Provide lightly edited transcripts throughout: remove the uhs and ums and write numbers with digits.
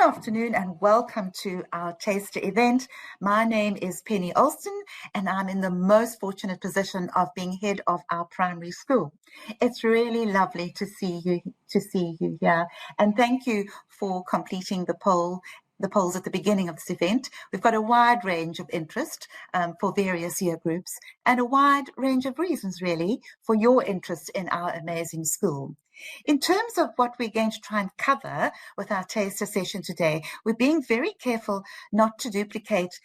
afternoon and welcome to our taster event. My name is Penny Olston and I'm in the most fortunate position of being head of our primary school. It's really lovely to see you here, and thank you for completing the polls at the beginning of this event. We've got a wide range of interest for various year groups and a wide range of reasons really for your interest in our amazing school. In terms of what we're going to try and cover with our taster session today, we're being very careful not to duplicate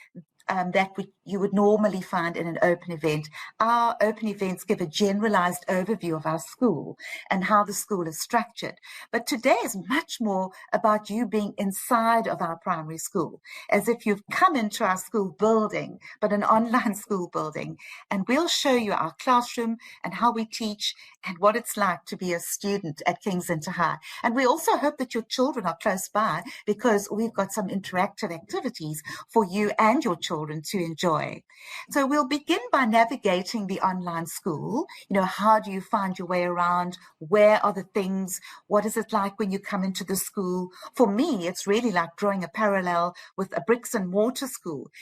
that you would normally find in an open event. Our open events give a generalized overview of our school and how the school is structured. But today is much more about you being inside of our primary school, as if you've come into our school building, but an online school building. And we'll show you our classroom and how we teach and what it's like to be a student at InterHigh. And we also hope that your children are close by, because we've got some interactive activities for you and your children to enjoy. So we'll begin by navigating the online school. How do you find your way around? Where are the things? What is it like when you come into the school? For me, it's really like drawing a parallel with a bricks and mortar school,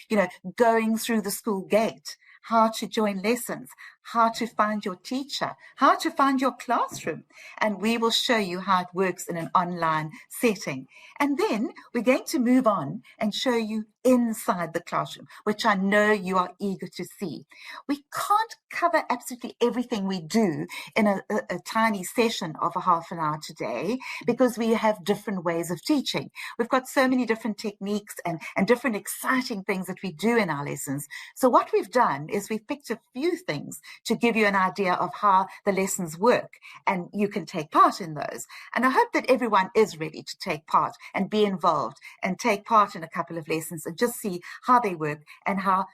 going through the school gate, how to join lessons, how to find your teacher, how to find your classroom. And we will show you how it works in an online setting. And then we're going to move on and show you inside the classroom, which I know you are eager to see. We can't cover absolutely everything we do in a tiny session of a half an hour today, because we have different ways of teaching. We've got so many different techniques and different exciting things that we do in our lessons. So what we've done is we've picked a few things to give you an idea of how the lessons work, and you can take part in those. And I hope that everyone is ready to take part and be involved and take part in a couple of lessons and just see how they work and how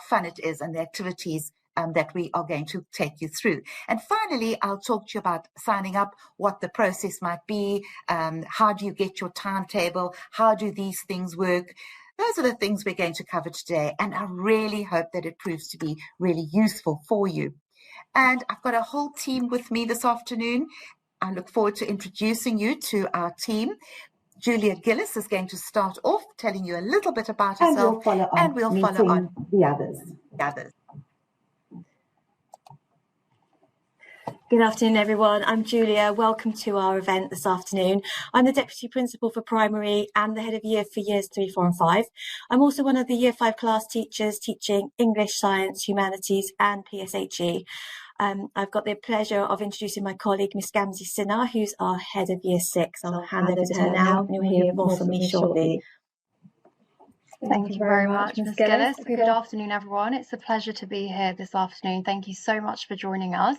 fun it is and the activities that we are going to take you through. And finally, I'll talk to you about signing up, what the process might be, how do you get your timetable, how do these things work. Those are the things we're going to cover today, and I really hope that it proves to be really useful for you. And I've got a whole team with me this afternoon. I look forward to introducing you to our team. Julia Gillis is going to start off telling you a little bit about herself, and we'll follow on the others. Good afternoon, everyone. I'm Julia. Welcome to our event this afternoon. I'm the Deputy Principal for Primary and the Head of Year for Years 3, 4 and 5. I'm also one of the Year 5 class teachers teaching English, Science, Humanities and PSHE. I've got the pleasure of introducing my colleague, Miss Gamze Sinha, who's our Head of Year 6. I'll hand over to her now, and you'll hear more from me shortly. Thank you very much, Ms. Gillis. Good afternoon, everyone. It's a pleasure to be here this afternoon. Thank you so much for joining us.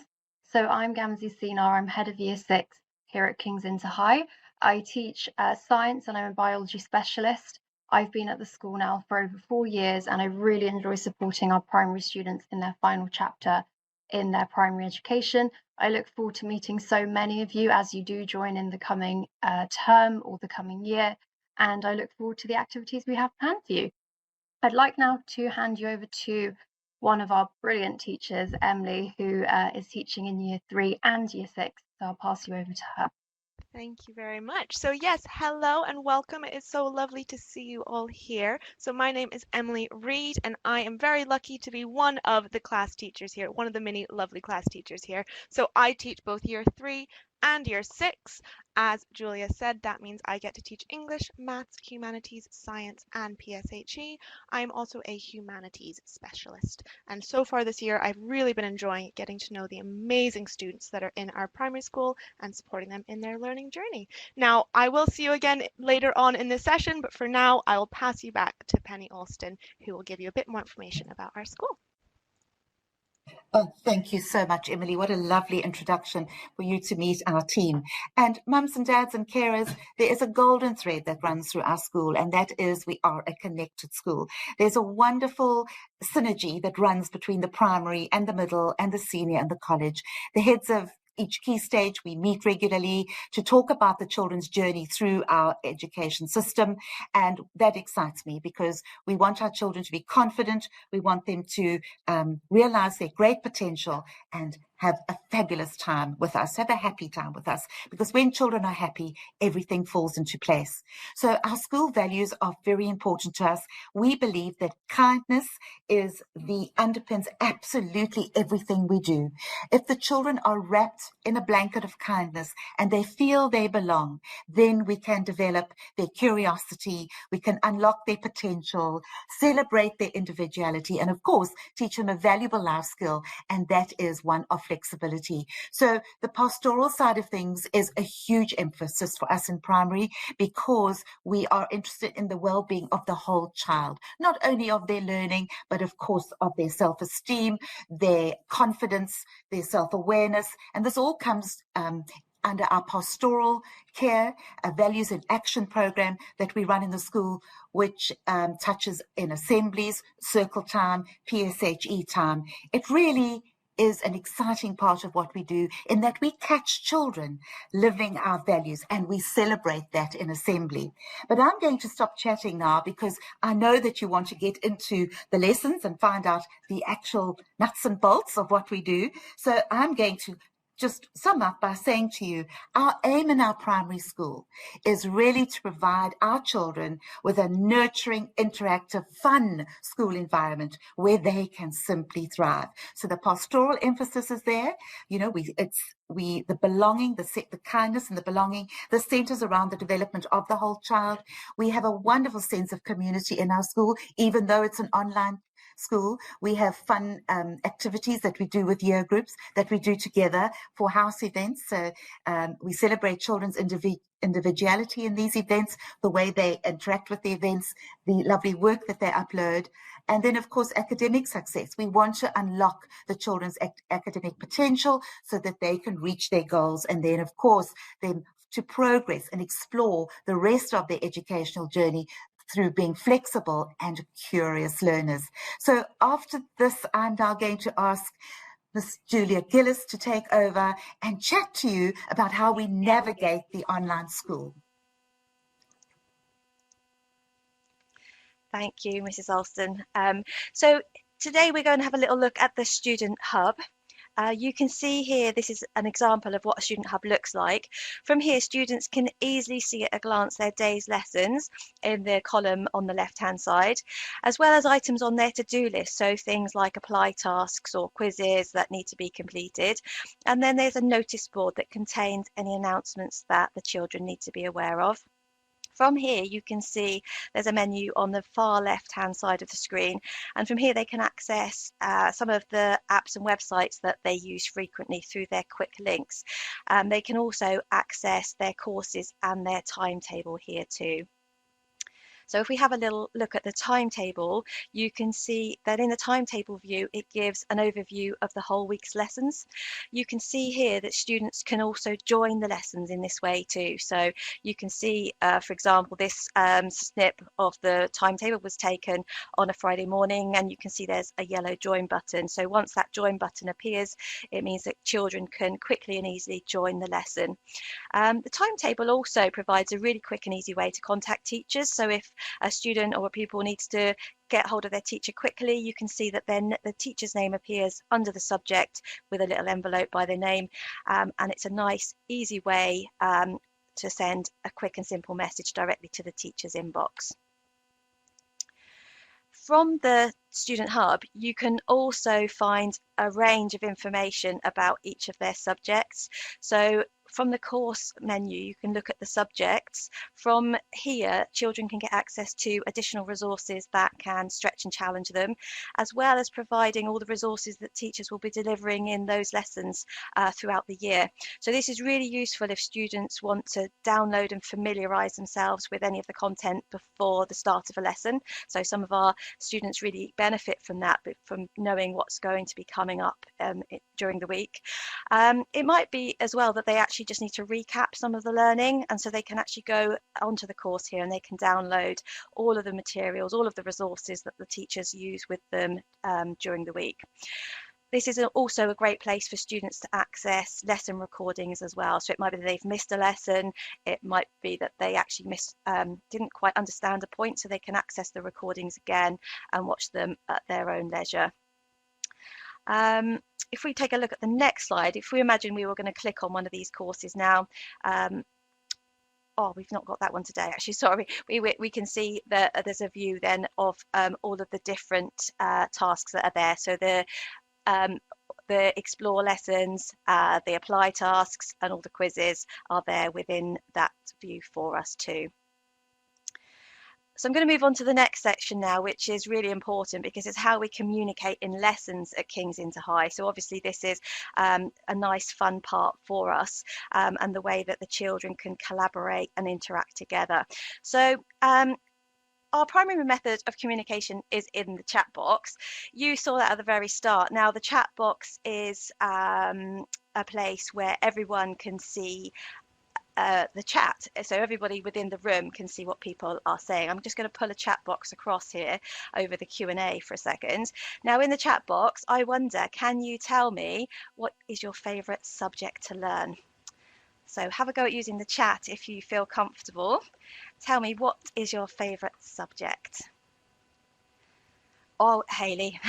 So I'm Gamze Sinha. I'm Head of Year 6 here at InterHigh. I teach science and I'm a biology specialist. I've been at the school now for over 4 years, and I really enjoy supporting our primary students in their final chapter in their primary education. I look forward to meeting so many of you as you do join in the coming term or the coming year, and I look forward to the activities we have planned for you. I'd like now to hand you over to one of our brilliant teachers, Emily, who is teaching in Year 3 and Year 6. So I'll pass you over to her. Thank you very much. So yes, hello and welcome. It is so lovely to see you all here. So my name is Emily Reid, and I am very lucky to be one of the class teachers here, one of the many lovely class teachers here. So I teach both Year 3 and Year 6. As Julia said, that means I get to teach English, Maths, Humanities, Science and PSHE. I'm also a Humanities specialist. And so far this year, I've really been enjoying getting to know the amazing students that are in our primary school and supporting them in their learning journey. Now, I will see you again later on in this session, but for now, I will pass you back to Penny Olston, who will give you a bit more information about our school. Oh, thank you so much, Emily. What a lovely introduction for you to meet our team. And mums and dads and carers, there is a golden thread that runs through our school, and that is we are a connected school. There's a wonderful synergy that runs between the primary and the middle and the senior and the college. The heads of each key stage, we meet regularly to talk about the children's journey through our education system. And that excites me because we want our children to be confident. We want them to realize their great potential and have a fabulous time with us, have a happy time with us, because when children are happy, everything falls into place. So our school values are very important to us. We believe that kindness underpins absolutely everything we do. If the children are wrapped in a blanket of kindness and they feel they belong, then we can develop their curiosity, we can unlock their potential, celebrate their individuality, and of course, teach them a valuable life skill, and that is one of flexibility. So the pastoral side of things is a huge emphasis for us in primary, because we are interested in the well-being of the whole child, not only of their learning, but of course of their self-esteem, their confidence, their self-awareness, and this all comes under our pastoral care, a values and action program that we run in the school, which touches in assemblies, circle time, PSHE time. It really is an exciting part of what we do, in that we catch children living our values and we celebrate that in assembly. But I'm going to stop chatting now, because I know that you want to get into the lessons and find out the actual nuts and bolts of what we do. So I'm going to just sum up by saying to you, our aim in our primary school is really to provide our children with a nurturing, interactive, fun school environment where they can simply thrive. So the pastoral emphasis is there. You know, the belonging, the kindness and the belonging, the centers around the development of the whole child. We have a wonderful sense of community in our school, even though it's an online school. We have fun activities that we do with year groups, that we do together for house events. So we celebrate children's individuality in these events, the way they interact with the events, the lovely work that they upload. And then, of course, academic success. We want to unlock the children's academic potential so that they can reach their goals. And then, of course, then to progress and explore the rest of their educational journey through being flexible and curious learners. So after this, I'm now going to ask Miss Julia Gillis to take over and chat to you about how we navigate the online school. Thank you, Mrs. Alston. So today we're going to have a little look at the Student Hub. You can see here, this is an example of what a Student Hub looks like. From here, students can easily see at a glance their day's lessons in the column on the left-hand side, as well as items on their to-do list, so things like apply tasks or quizzes that need to be completed. And then there's a notice board that contains any announcements that the children need to be aware of. From here, you can see there's a menu on the far left-hand side of the screen, and from here they can access some of the apps and websites that they use frequently through their quick links. They can also access their courses and their timetable here too. So if we have a little look at the timetable, you can see that in the timetable view, it gives an overview of the whole week's lessons. You can see here that students can also join the lessons in this way too. So you can see, for example, this snip of the timetable was taken on a Friday morning, and you can see there's a yellow join button. So once that join button appears, it means that children can quickly and easily join the lesson. The timetable also provides a really quick and easy way to contact teachers. So if a student or a pupil needs to get hold of their teacher quickly, you can see that then the teacher's name appears under the subject with a little envelope by their name, and it's a nice, easy way to send a quick and simple message directly to the teacher's inbox. From the Student Hub, you can also find a range of information about each of their subjects. So from the course menu, you can look at the subjects. From here, children can get access to additional resources that can stretch and challenge them, as well as providing all the resources that teachers will be delivering in those lessons throughout the year. So this is really useful if students want to download and familiarise themselves with any of the content before the start of a lesson. So some of our students really benefit from that, from knowing what's going to be coming up during the week. It might be as well that they actually just need to recap some of the learning, and so they can actually go onto the course here and they can download all of the materials, all of the resources that the teachers use with them during the week. This is also a great place for students to access lesson recordings as well. So it might be that they've missed a lesson, it might be that they actually didn't quite understand a point, so they can access the recordings again and watch them at their own leisure. if we take a look at the next slide, if we imagine we were going to click on one of these courses now, oh, we've not got that one today, actually, sorry. We can see that there's a view then of all of the different tasks that are there. So the explore lessons, the apply tasks, and all the quizzes are there within that view for us too. So I'm going to move on to the next section now, which is really important because it's how we communicate in lessons at King's InterHigh. So obviously this is a nice fun part for us, and the way that the children can collaborate and interact together. So our primary method of communication is in the chat box. You saw that at the very start. Now the chat box is a place where everyone can see the chat, so everybody within the room can see what people are saying. I'm just going to pull a chat box across here over the Q&A for a second. Now in the chat box, I wonder, can you tell me what is your favourite subject to learn? So have a go at using the chat if you feel comfortable. Tell me, what is your favourite subject? Oh, Hayley.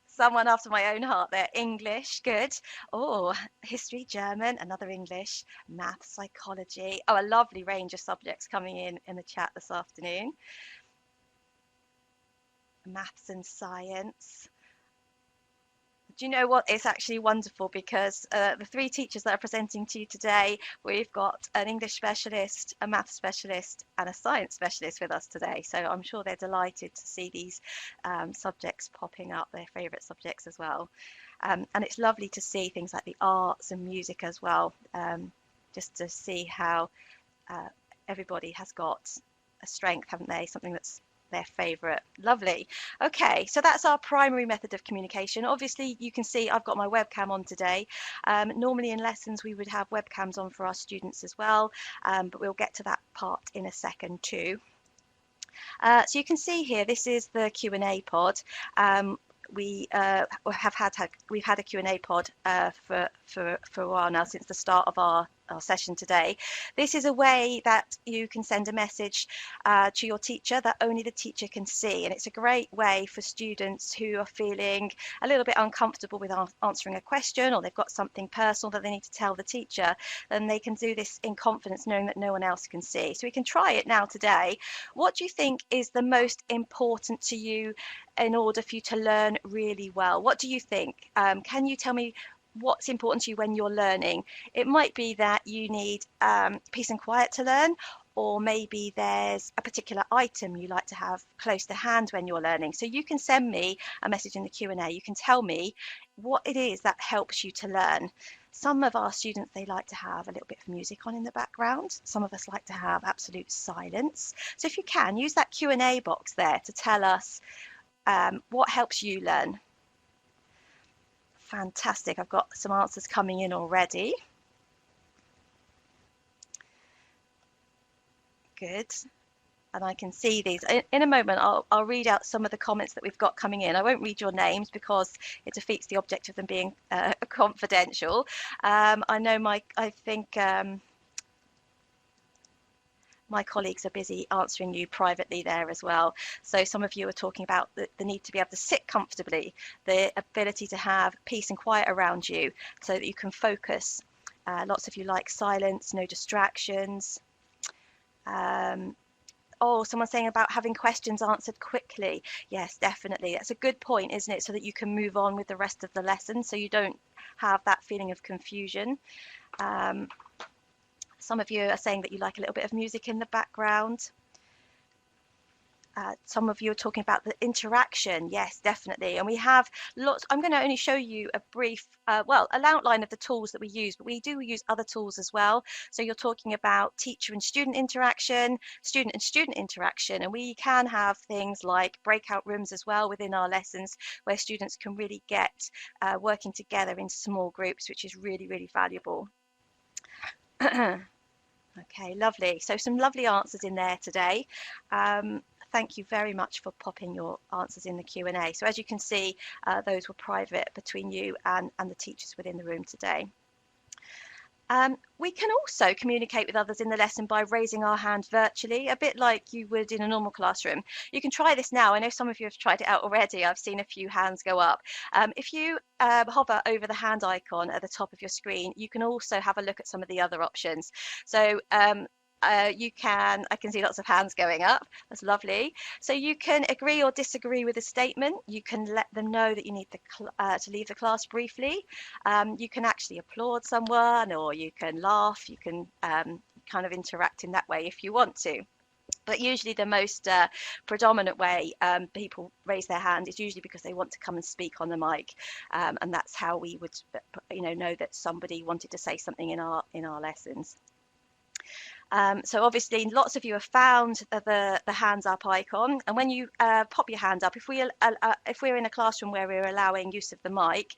Someone after my own heart there. English, good. Oh, history, German, another English, math, psychology. Oh, a lovely range of subjects coming in the chat this afternoon. Maths and science. Do you know what? It's actually wonderful because the three teachers that are presenting to you today, we've got an English specialist, a math specialist, and a science specialist with us today. So I'm sure they're delighted to see these subjects popping up, their favourite subjects as well. And it's lovely to see things like the arts and music as well, just to see how everybody has got a strength, haven't they? Something that's their favourite. Lovely. Okay, so that's our primary method of communication. Obviously you can see I've got my webcam on today. Normally in lessons we would have webcams on for our students as well, but we'll get to that part in a second too. So you can see here, this is the Q&A pod. We've had a Q&A pod for a while now, since the start of our session today. This is a way that you can send a message to your teacher that only the teacher can see, and it's a great way for students who are feeling a little bit uncomfortable with answering a question, or they've got something personal that they need to tell the teacher. Then they can do this in confidence, knowing that no one else can see. So we can try it now today. What do you think is the most important to you in order for you to learn really well? What do you think? Can you tell me what's important to you when you're learning? It might be that you need peace and quiet to learn, or maybe there's a particular item you like to have close to hand when you're learning. So you can send me a message in the Q&A. You can tell me what it is that helps you to learn. Some of our students, they like to have a little bit of music on in the background. Some of us like to have absolute silence. So if you can, use that Q&A box there to tell us what helps you learn. Fantastic. I've got some answers coming in already. Good. And I can see these. In a moment, I'll read out some of the comments that we've got coming in. I won't read your names because it defeats the object of them being confidential. I know I think my colleagues are busy answering you privately there as well. So some of you are talking about the need to be able to sit comfortably, the ability to have peace and quiet around you so that you can focus. Lots of you like silence, no distractions. Oh, someone's saying about having questions answered quickly. Yes, definitely. That's a good point, isn't it? So that you can move on with the rest of the lesson, so you don't have that feeling of confusion. Some of you are saying that you like a little bit of music in the background. Some of you are talking about the interaction. Yes, definitely. And we have lots. I'm going to only show you a brief, well, an outline of the tools that we use, but we do use other tools as well. So you're talking about teacher and student interaction, student and student interaction, and we can have things like breakout rooms as well within our lessons where students can really get working together in small groups, which is really, really valuable. Okay, lovely. So some lovely answers in there today. Thank you very much for popping your answers in the Q&A. So as you can see, those were private between you and the teachers within the room today. We can also communicate with others in the lesson by raising our hand virtually, a bit like you would in a normal classroom. You can try this now. I know some of you have tried it out already. I've seen a few hands go up. If you hover over the hand icon at the top of your screen, you can also have a look at some of the other options. So I can see lots of hands going up. That's lovely. So you can agree or disagree with a statement. You can let them know that you need to leave the class briefly. You can actually applaud someone, or you can laugh. You can kind of interact in that way if you want to. But usually the most predominant way people raise their hand is usually because they want to come and speak on the mic, and that's how we would, know that somebody wanted to say something in our lessons. So obviously lots of you have found the hands up icon, and when you pop your hand up, if we're in a classroom where we're allowing use of the mic,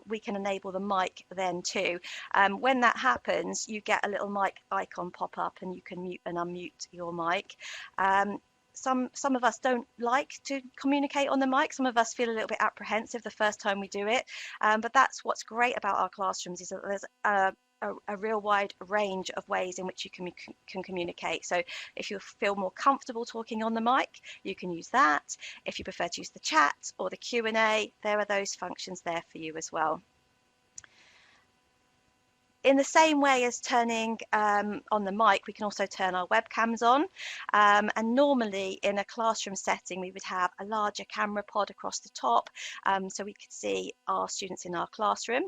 we can enable the mic then too. When that happens, you get a little mic icon pop up, and you can mute and unmute your mic. Some of us don't like to communicate on the mic. Some of us feel a little bit apprehensive the first time we do it, but that's what's great about our classrooms, is that there's a real wide range of ways in which you can communicate. So if you feel more comfortable talking on the mic, you can use that. If you prefer to use the chat or the Q&A, there are those functions there for you as well. In the same way as turning on the mic, we can also turn our webcams on. And normally in a classroom setting, we would have a larger camera pod across the top, so we could see our students in our classroom.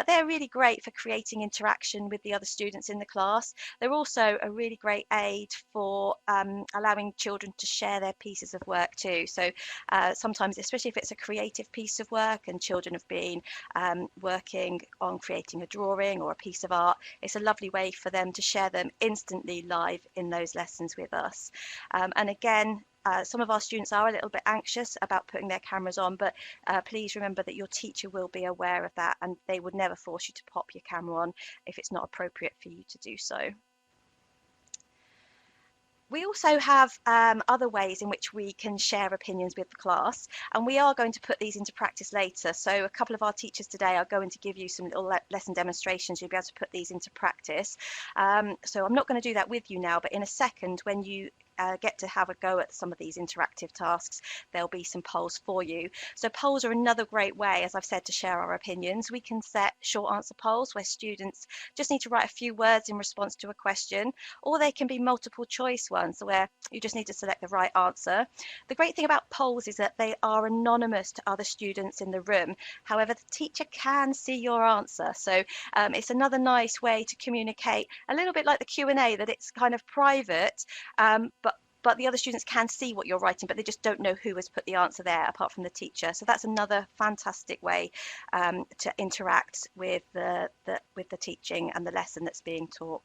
They're really great for creating interaction with the other students in the class. They're also a really great aid for allowing children to share their pieces of work too. So sometimes, especially if it's a creative piece of work and children have been working on creating a drawing or a piece of art, it's a lovely way for them to share them instantly live in those lessons with us. And again, some of our students are a little bit anxious about putting their cameras on, but please remember that your teacher will be aware of that, and they would never force you to pop your camera on if it's not appropriate for you to do so. We also have other ways in which we can share opinions with the class, and we are going to put these into practice later. So a couple of our teachers today are going to give you some little lesson demonstrations. You'll be able to put these into practice. So I'm not going to do that with you now, but in a second, when you get to have a go at some of these interactive tasks, there'll be some polls for you. So polls are another great way, as I've said, to share our opinions. We can set short answer polls where students just need to write a few words in response to a question, or they can be multiple choice ones where you just need to select the right answer. The great thing about polls is that they are anonymous to other students in the room. However, the teacher can see your answer. So it's another nice way to communicate, a little bit like the Q&A, that it's kind of private, but the other students can see what you're writing, but they just don't know who has put the answer there apart from the teacher. So that's another fantastic way to interact with the teaching and the lesson that's being taught.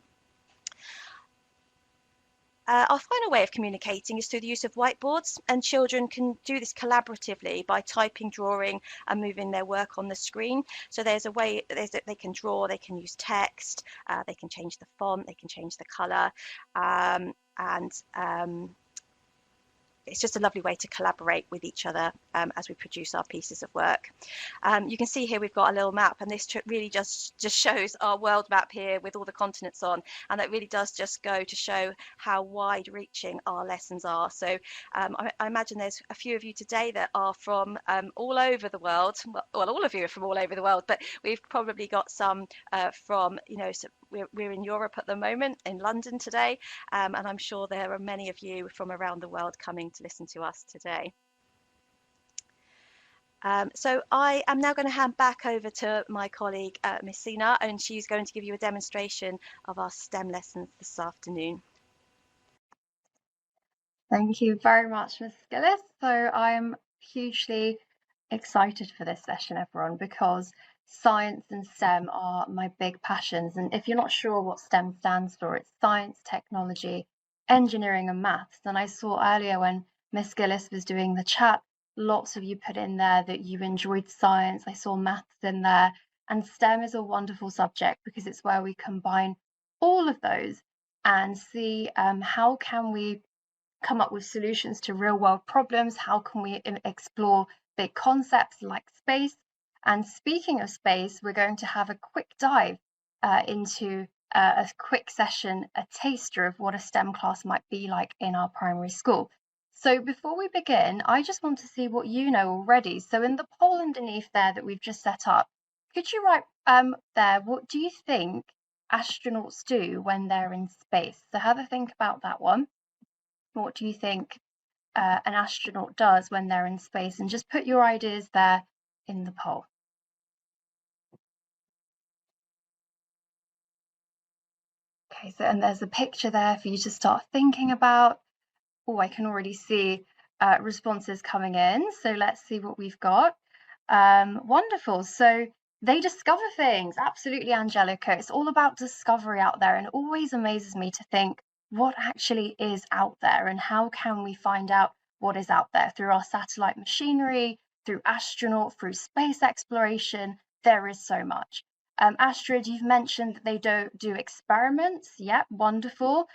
Our final way of communicating is through the use of whiteboards, and children can do this collaboratively by typing, drawing and moving their work on the screen. So there's a way they can draw, they can use text, they can change the font, they can change the colour, and it's just a lovely way to collaborate with each other as we produce our pieces of work. You can see here we've got a little map, and this really just shows our world map here with all the continents on, and that really does just go to show how wide-reaching our lessons are. So I imagine there's a few of you today that are from all over the world. Well, all of you are from all over the world, but we've probably got some from, so we're in Europe at the moment, in London today, and I'm sure there are many of you from around the world coming to listen to us today. So I am now going to hand back over to my colleague, Miss Sina, and she's going to give you a demonstration of our STEM lessons this afternoon. Thank you very much, Ms. Gillis. So I'm hugely excited for this session, everyone, because science and STEM are my big passions. And if you're not sure what STEM stands for, it's science, technology, engineering and maths. And I saw earlier when Ms. Gillis was doing the chat, lots of you put in there that you enjoyed science. I saw maths in there. And STEM is a wonderful subject because it's where we combine all of those and see how can we come up with solutions to real world problems, how can we explore big concepts like space. And speaking of space, we're going to have a quick dive into a quick session, a taster of what a STEM class might be like in our primary school. So before we begin, I just want to see what you know already. So in the poll underneath there that we've just set up, could you write there, what do you think astronauts do when they're in space? So have a think about that one. What do you think an astronaut does when they're in space? And just put your ideas there in the poll. Okay, so and there's a picture there for you to start thinking about. Oh, I can already see responses coming in. So let's see what we've got. Wonderful. So they discover things. Absolutely, Angelica. It's all about discovery out there, and it always amazes me to think what actually is out there and how can we find out what is out there through our satellite machinery, through astronaut, through space exploration. There is so much. Astrid, you've mentioned that they do experiments. Yep, wonderful.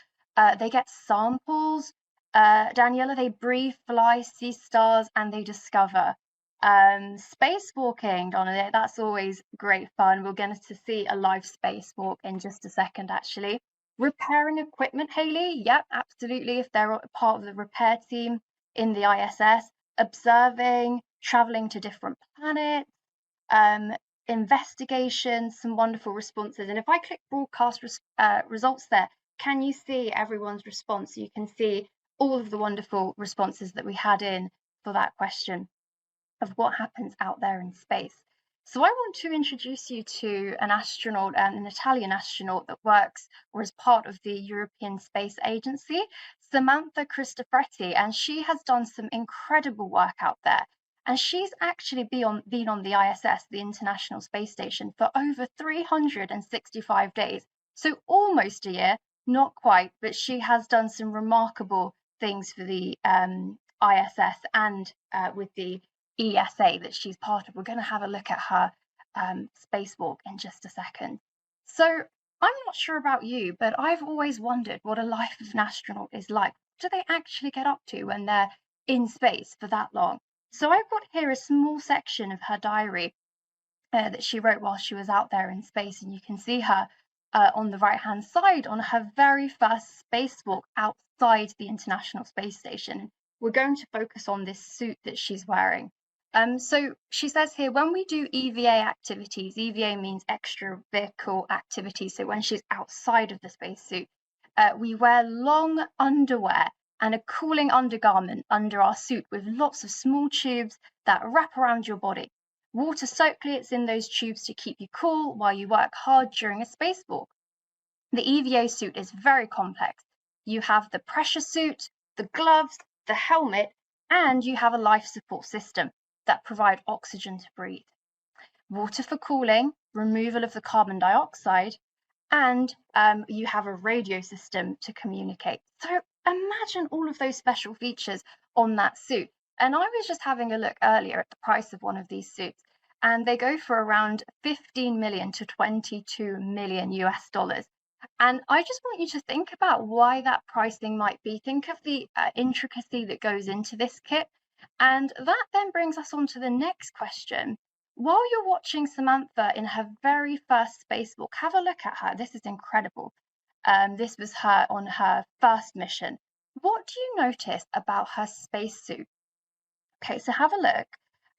They get samples. Daniela, they breathe, fly, see stars, and they discover. Spacewalking, Donna, that's always great fun. We're going to see a live spacewalk in just a second, actually. Repairing equipment, Hayley, yep, absolutely, if they're part of the repair team in the ISS. Observing, traveling to different planets, investigation, some wonderful responses. And if I click broadcast results there, can you see everyone's response? You can see all of the wonderful responses that we had in for that question of what happens out there in space. So I want to introduce you to an astronaut, an Italian astronaut that works or is part of the European Space Agency, Samantha Cristoforetti, and she has done some incredible work out there. And she's actually been on the ISS, the International Space Station, for over 365 days. So almost a year, not quite, but she has done some remarkable things for the ISS and with the ESA that she's part of. We're going to have a look at her spacewalk in just a second. So I'm not sure about you, but I've always wondered what a life of an astronaut is like. What do they actually get up to when they're in space for that long? So I've got here a small section of her diary that she wrote while she was out there in space, and you can see her on the right-hand side on her very first spacewalk outside the International Space Station. We're going to focus on this suit that she's wearing. So she says here, when we do EVA activities, EVA means extra vehicle activities. So when she's outside of the spacesuit, we wear long underwear and a cooling undergarment under our suit with lots of small tubes that wrap around your body. Water circulates in those tubes to keep you cool while you work hard during a spacewalk. The EVA suit is very complex. You have the pressure suit, the gloves, the helmet, and you have a life support system that provide oxygen to breathe. Water for cooling, removal of the carbon dioxide, and you have a radio system to communicate. So imagine all of those special features on that suit. And I was just having a look earlier at the price of one of these suits, and they go for around 15 million to 22 million US dollars. And I just want you to think about why that pricing might be. Think of the intricacy that goes into this kit. And that then brings us on to the next question. While you're watching Samantha in her very first spacewalk, have a look at her. This is incredible. This was her on her first mission. What do you notice about her spacesuit? Okay, so have a look.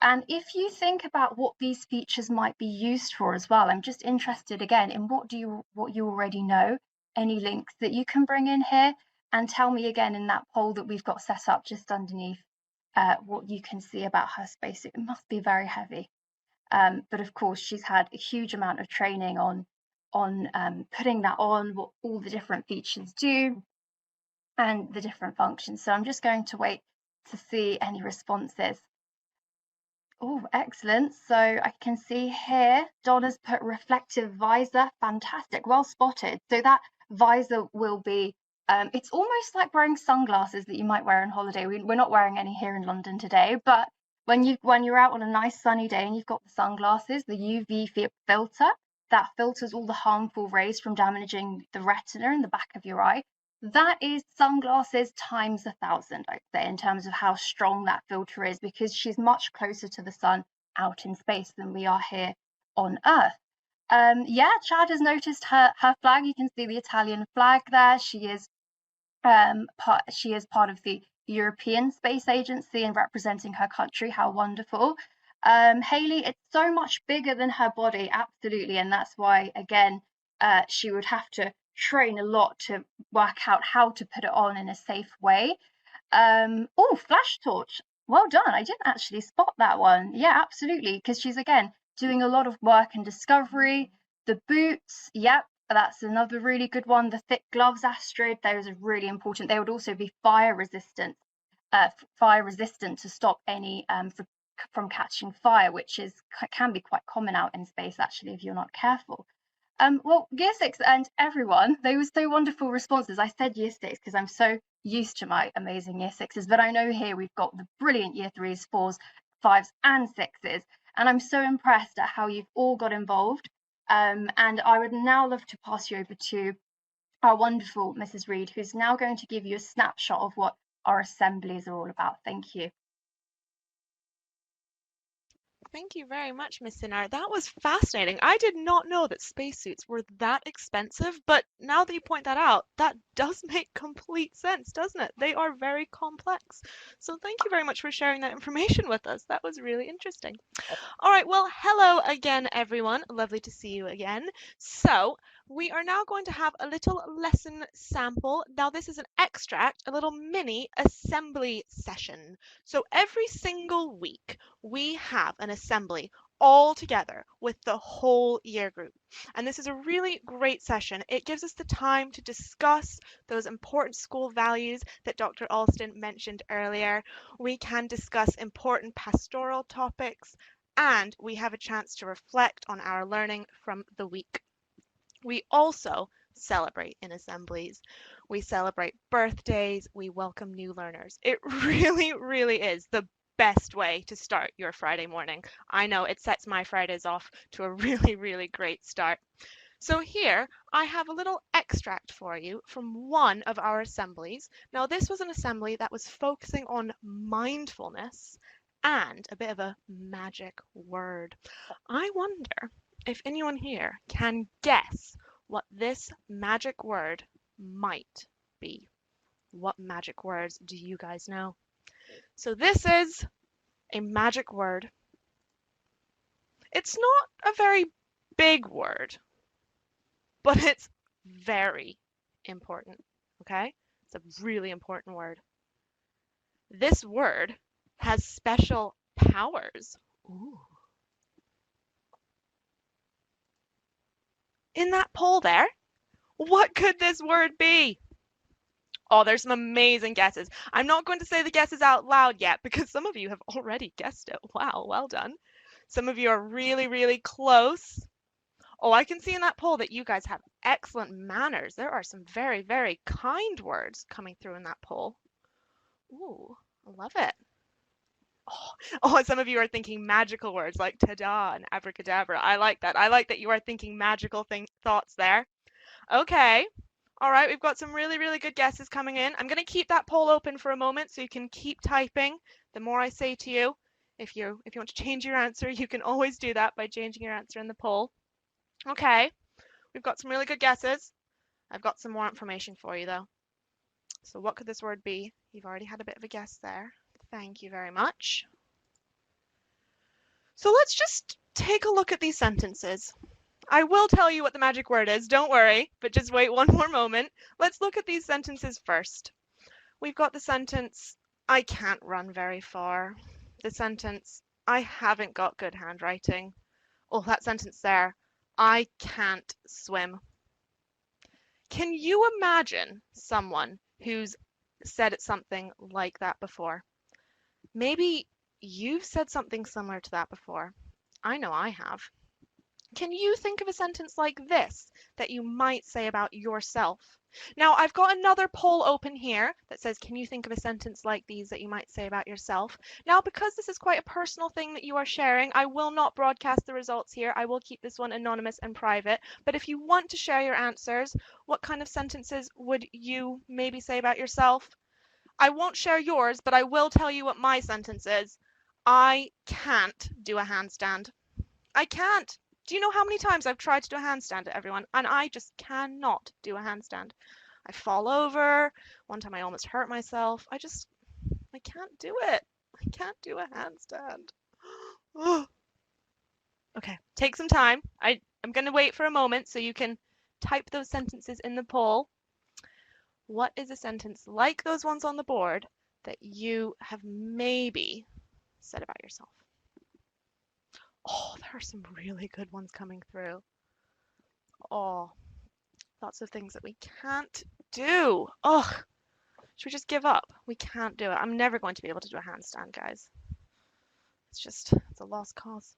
And if you think about what these features might be used for as well, I'm just interested again in what you already know, any links that you can bring in here, and tell me again in that poll that we've got set up just underneath what you can see about her spacesuit. It must be very heavy. But of course, she's had a huge amount of training on putting that on, what all the different features do, and the different functions. So I'm just going to wait to see any responses. Oh, excellent. So I can see here, Donna's put reflective visor. Fantastic. Well spotted. So that visor will be, it's almost like wearing sunglasses that you might wear on holiday. We're not wearing any here in London today, but when you're out on a nice sunny day and you've got the sunglasses, the UV filter, that filters all the harmful rays from damaging the retina in the back of your eye. That is sunglasses times 1,000, I'd say, in terms of how strong that filter is, because she's much closer to the sun out in space than we are here on Earth. Yeah, Chad has noticed her flag. You can see the Italian flag there. She is part of the European Space Agency and representing her country. How wonderful. Hayley, it's so much bigger than her body, absolutely, and that's why, again, she would have to train a lot to work out how to put it on in a safe way. Oh, flash torch. Well done. I didn't actually spot that one. Yeah, absolutely, because she's, again, doing a lot of work and discovery. The boots, yep, that's another really good one. The thick gloves, Astrid, those are really important. They would also be fire resistant to stop any from catching fire, which can be quite common out in space, actually, if you're not careful. Well, Year 6 and everyone, they were so wonderful responses. I said Year 6 because I'm so used to my amazing Year 6s, but I know here we've got the brilliant Year 3s, 4s, 5s and 6s, and I'm so impressed at how you've all got involved. And I would now love to pass you over to our wonderful Mrs. Reed, who's now going to give you a snapshot of what our assemblies are all about. Thank you. Thank you very much, Miss Sinar. That was fascinating. I did not know that spacesuits were that expensive, but now that you point that out, that does make complete sense, doesn't it? They are very complex. So thank you very much for sharing that information with us. That was really interesting. All right, well, hello again, everyone. Lovely to see you again. So we are now going to have a little lesson sample. Now, this is an extract, a little mini assembly session. So every single week, we have an assembly all together with the whole year group. And this is a really great session. It gives us the time to discuss those important school values that Dr. Alston mentioned earlier. We can discuss important pastoral topics, and we have a chance to reflect on our learning from the week. We also celebrate in assemblies. We celebrate birthdays. We welcome new learners. It really, really is the best way to start your Friday morning. I know it sets my Fridays off to a really, really great start. So here I have a little extract for you from one of our assemblies. Now, this was an assembly that was focusing on mindfulness and a bit of a magic word. I wonder if anyone here can guess what this magic word might be. What magic words do you guys know? So this is a magic word. It's not a very big word, but it's very important, okay? It's a really important word. This word has special powers. Ooh. In that poll there, what could this word be? Oh, there's some amazing guesses. I'm not going to say the guesses out loud yet because some of you have already guessed it. Wow, well done. Some of you are really, really close. Oh, I can see in that poll that you guys have excellent manners. There are some very, very kind words coming through in that poll. Ooh, I love it. Oh, and some of you are thinking magical words like ta-da and abracadabra. I like that. I like that you are thinking magical thoughts there. Okay. All right, we've got some really, really good guesses coming in. I'm going to keep that poll open for a moment so you can keep typing. The more I say to you, if you want to change your answer, you can always do that by changing your answer in the poll. Okay, we've got some really good guesses. I've got some more information for you though. So what could this word be? You've already had a bit of a guess there. Thank you very much. So let's just take a look at these sentences. I will tell you what the magic word is, don't worry, but just wait one more moment. Let's look at these sentences first. We've got the sentence, I can't run very far. The sentence, I haven't got good handwriting. Oh, that sentence there, I can't swim. Can you imagine someone who's said something like that before? Maybe you've said something similar to that before. I know I have. Can you think of a sentence like this that you might say about yourself? Now, I've got another poll open here that says, can you think of a sentence like these that you might say about yourself? Now, because this is quite a personal thing that you are sharing, I will not broadcast the results here. I will keep this one anonymous and private. But if you want to share your answers, what kind of sentences would you maybe say about yourself? I won't share yours, but I will tell you what my sentence is. I can't do a handstand. I can't. Do you know how many times I've tried to do a handstand at everyone, and I just cannot do a handstand? I fall over. One time I almost hurt myself. I can't do it. I can't do a handstand. Okay, take some time. I'm going to wait for a moment so you can type those sentences in the poll. What is a sentence like those ones on the board that you have maybe said about yourself? Oh, there are some really good ones coming through. Oh, lots of things that we can't do. Oh, should we just give up? We can't do it. I'm never going to be able to do a handstand, guys. It's a lost cause.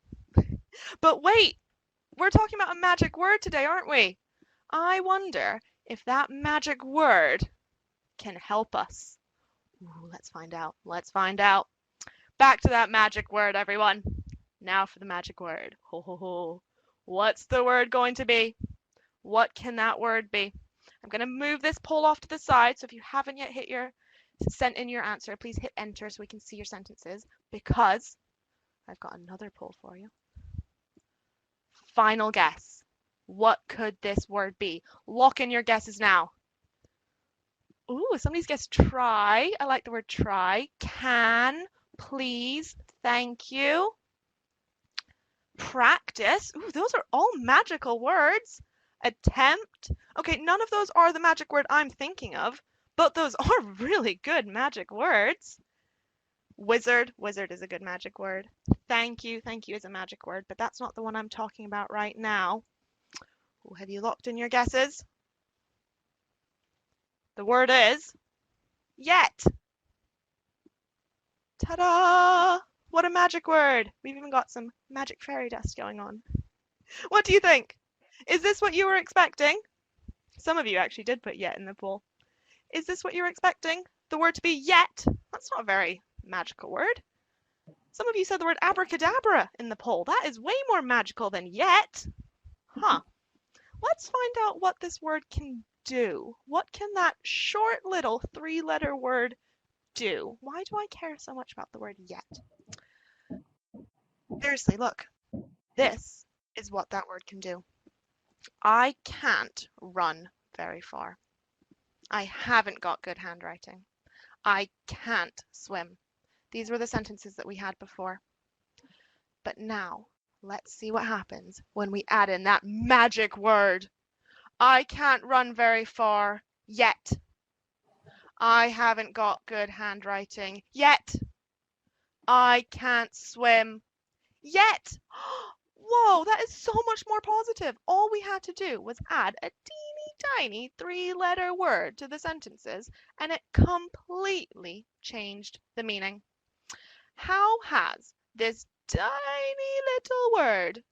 But wait, we're talking about a magic word today, aren't we? I wonder if that magic word can help us. Ooh, let's find out. Let's find out. Back to that magic word, everyone. Now for the magic word. Ho, ho, ho. What's the word going to be? What can that word be? I'm going to move this poll off to the side, so if you haven't yet sent in your answer, please hit enter so we can see your sentences, because I've got another poll for you. Final guess. What could this word be? Lock in your guesses now. Ooh, somebody's guessed try. I like the word try. Can, please, thank you. Practice. Ooh, those are all magical words. Attempt. Okay, none of those are the magic word I'm thinking of, but those are really good magic words. Wizard. Wizard is a good magic word. Thank you. Thank you is a magic word, but that's not the one I'm talking about right now. Ooh, have you locked in your guesses? The word is yet. Ta-da! What a magic word. We've even got some magic fairy dust going on. What do you think? Is this what you were expecting? Some of you actually did put yet in the poll. Is this what you were expecting? The word to be yet? That's not a very magical word. Some of you said the word abracadabra in the poll. That is way more magical than yet. Huh. Let's find out what this word can do. What can that short little 3-letter word do? Why do I care so much about the word yet? Seriously, look. This is what that word can do. I can't run very far. I haven't got good handwriting. I can't swim. These were the sentences that we had before. But now, let's see what happens when we add in that magic word. I can't run very far yet. I haven't got good handwriting yet. I can't swim yet. Whoa, that is so much more positive. All we had to do was add a teeny tiny 3-letter word to the sentences, and it completely changed the meaning. How has this tiny little word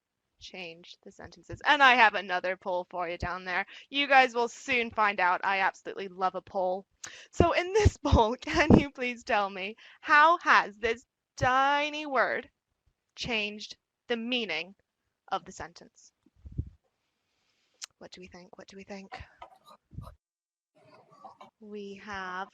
changed the sentences? And I have another poll for you down there. You guys will soon find out. I absolutely love a poll. So in this poll, can you please tell me, how has this tiny word changed the meaning of the sentence? What do we think? What do we think? We have,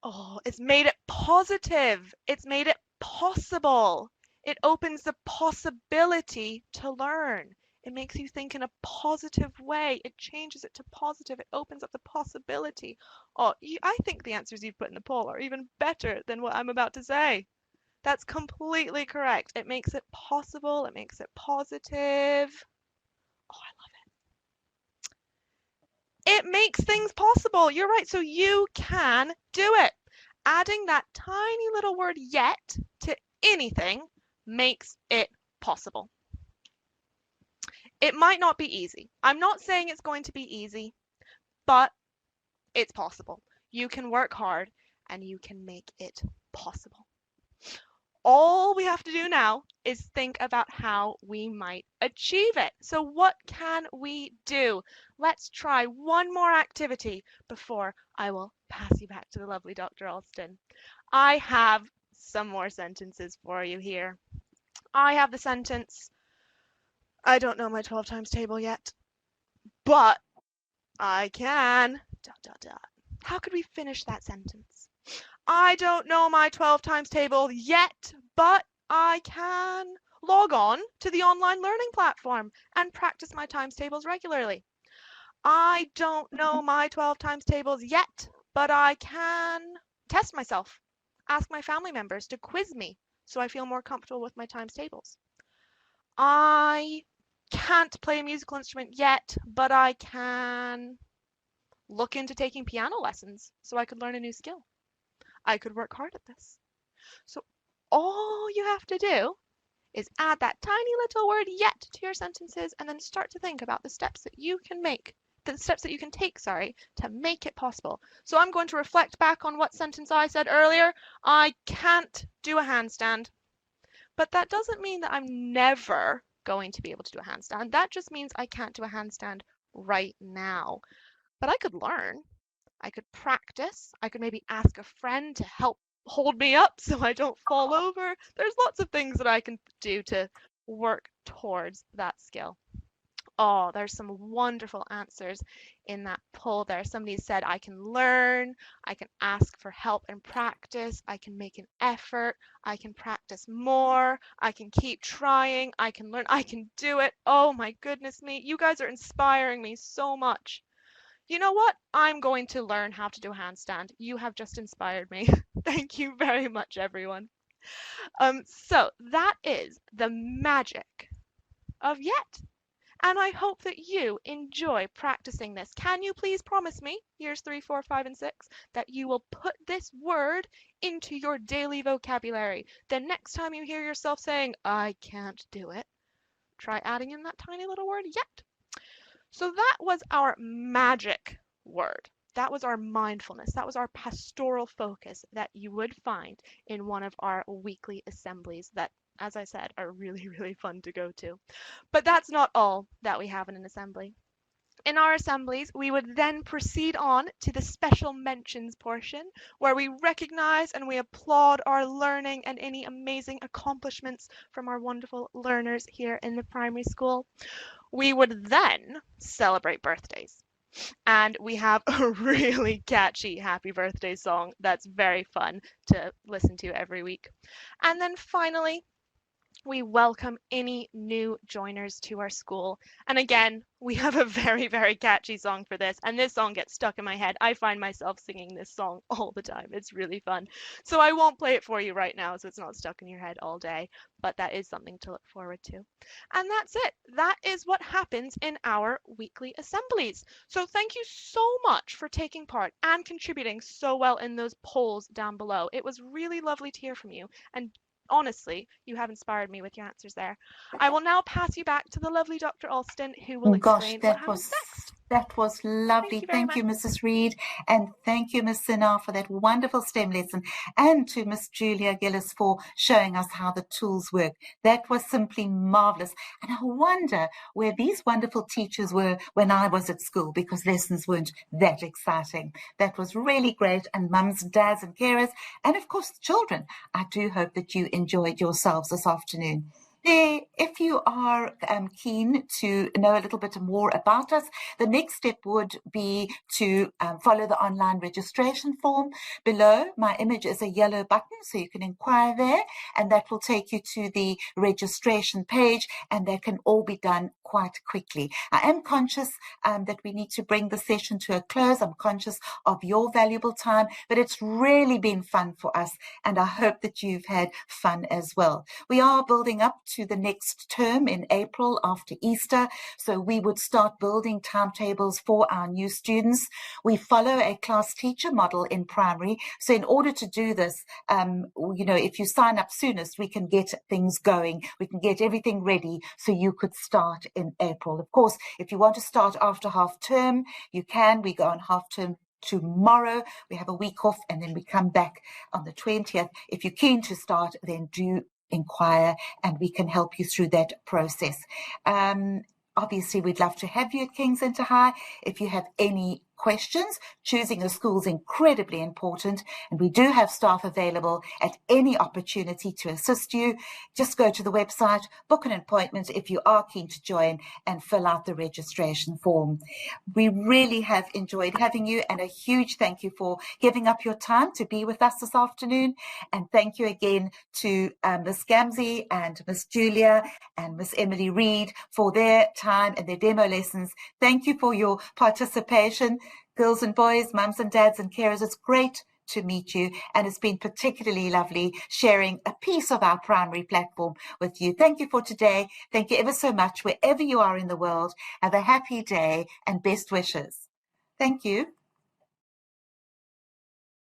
oh, it's made it positive. It's made it possible. It opens the possibility to learn. It makes you think in a positive way. It changes it to positive. It opens up the possibility. Oh, I think the answers you've put in the poll are even better than what I'm about to say. That's completely correct. It makes it possible. It makes it positive. Oh, I love it. It makes things possible. You're right. So you can do it. Adding that tiny little word yet to anything makes it possible. It might not be easy. I'm not saying it's going to be easy, but it's possible. You can work hard and you can make it possible. All we have to do now is think about how we might achieve it. So what can we do? Let's try one more activity before I will pass you back to the lovely Dr. Alston. I have some more sentences for you here. I have the sentence, I don't know my 12 times table yet, but I can, ... How could we finish that sentence? I don't know my 12 times table yet, but I can. log on to the online learning platform and practice my times tables regularly. I don't know my 12 times tables yet, but I can test myself, ask my family members to quiz me so I feel more comfortable with my times tables. I can't play a musical instrument yet, but I can look into taking piano lessons so I could learn a new skill. I could work hard at this. So all you have to do is add that tiny little word yet to your sentences and then start to think about the steps that you can make, the steps that you can take, to make it possible. So I'm going to reflect back on what sentence I said earlier. I can't do a handstand. But that doesn't mean that I'm never going to be able to do a handstand. That just means I can't do a handstand right now. But I could learn. I could practice. I could maybe ask a friend to help hold me up so I don't fall over. There's lots of things that I can do to work towards that skill. Oh, there's some wonderful answers in that poll there. Somebody said, I can learn, I can ask for help and practice, I can make an effort, I can practice more, I can keep trying, I can learn, I can do it. Oh my goodness me, you guys are inspiring me so much. You know what? I'm going to learn how to do a handstand. You have just inspired me. Thank you very much, everyone. So that is the magic of yet. And I hope that you enjoy practicing this. Can you please promise me, years 3, 4, 5, and 6, that you will put this word into your daily vocabulary? Then next time you hear yourself saying, I can't do it, try adding in that tiny little word yet. So that was our magic word. That was our mindfulness. That was our pastoral focus that you would find in one of our weekly assemblies that, as I said, are really, really fun to go to. But that's not all that we have in an assembly. In our assemblies, we would then proceed on to the special mentions portion, where we recognize and we applaud our learning and any amazing accomplishments from our wonderful learners here in the primary school. We would then celebrate birthdays. And we have a really catchy happy birthday song that's very fun to listen to every week. And then finally, we welcome any new joiners to our school. And again, we have a very, very catchy song for this. And this song gets stuck in my head. I find myself singing this song all the time. It's really fun. So I won't play it for you right now so it's not stuck in your head all day. But that is something to look forward to. And that's it. That is what happens in our weekly assemblies. So thank you so much for taking part and contributing so well in those polls down below. It was really lovely to hear from you. And honestly, you have inspired me with your answers there. I will now pass you back to the lovely Dr. Alston, who will explain what happens next. That was lovely. Thank you, Mrs. Reed, and thank you, Ms. Sinar, for that wonderful STEM lesson, and to Miss Julia Gillis for showing us how the tools work. That was simply marvelous. And I wonder where these wonderful teachers were when I was at school, because lessons weren't that exciting. That was really great. And mums, dads, and carers, and of course, children, I do hope that you enjoyed yourselves this afternoon. If you are keen to know a little bit more about us, the next step would be to follow the online registration form. Below my image is a yellow button, so you can inquire there, and that will take you to the registration page, and that can all be done quite quickly. I am conscious that we need to bring the session to a close. I'm conscious of your valuable time, but it's really been fun for us, and I hope that you've had fun as well. We are building up to the next term in April after Easter, so we would start building timetables for our new students. We follow a class teacher model in primary, so in order to do this, if you sign up soonest, we can get things going, we can get everything ready so you could start in April. Of course, if you want to start after half term, you can. We go on half term tomorrow. We have a week off and then we come back on the 20th. If you're keen to start, then do inquire and we can help you through that process. Obviously, we'd love to have you at InterHigh. If you have any questions. Choosing a school is incredibly important, and we do have staff available at any opportunity to assist you. Just go to the website, book an appointment if you are keen to join, and fill out the registration form. We really have enjoyed having you, and a huge thank you for giving up your time to be with us this afternoon. And thank you again to Miss Gamzee and Miss Julia and Miss Emily Reid for their time and their demo lessons. Thank you for your participation. Girls and boys, mums and dads and carers, it's great to meet you, and it's been particularly lovely sharing a piece of our primary platform with you. Thank you for today. Thank you ever so much wherever you are in the world. Have a happy day and best wishes. Thank you.